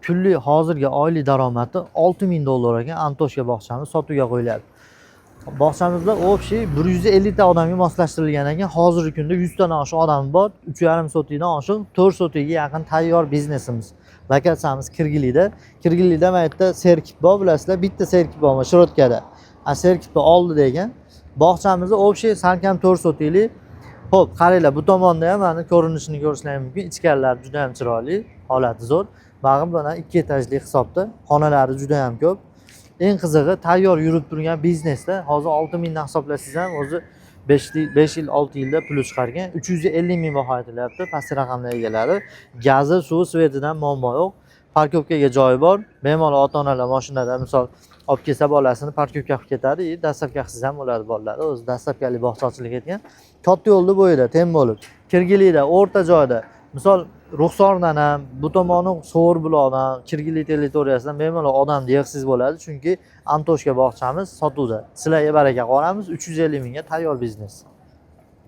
kunlik hozirgi oylik daromadi 6000 dollar ekan. Antoshka bog'chamiz sotuvga qo'yiladi. Bog'chamizda общий 150 ta odamga moslashtirilgan ekan. Hozirgi kunda 100 tadan oshiq odam bor. 3,5 sotikdan oshiq 4 sotikga yaqin tayyor biznesimiz. Lokatsiyamiz Kirgilida. Kirgilida mana yerda serkip bor, bilasizlar. Bitta serkip bor Shirotkada. Serkipni oldida ekan. Bog'chamizni общий salkam 4 sotiklik. Xo'p, qaranglar, bu tomonda ham mana ko'rinishini ko'rishingiz mumkin. Ichkarilari juda ham chiroyli, holati zo'r. Bag'im bana 2 etajli hisobda. Xonalari juda ham ko'p. Eng qizig'i, tayyor yurib turgan biznesda hozir 6000 dan hisoblasangiz ham o'zi 5 yil 6 yilda pul chiqargan. 350 ming baho aytilyapti past raqamli egalari. Gazi, suvi, svetidan muammo yo'q. Parkovkaga joyi bor. Bemalol ota-onalar mashinada misol olib kelsa bolasini parkovka qilib ketadi. Dastlabki qilsa ham bo'ladi bolalar. O'zi dastlabkali bog'cha ochilib ketgan. Katta yo'lni bo'yida, tem bo'lib. Kirgilida, o'rta joyda. Misol Ruxsordan ham, bu tomoni So'g'ir buloqdan, Kirgili territoriyasidan bemalol odam yig'siz bo'ladi, chunki Antoshka bog'chamiz sotuvda. Sizlarga baraka qoramiz, 350 mingga tayyor biznes.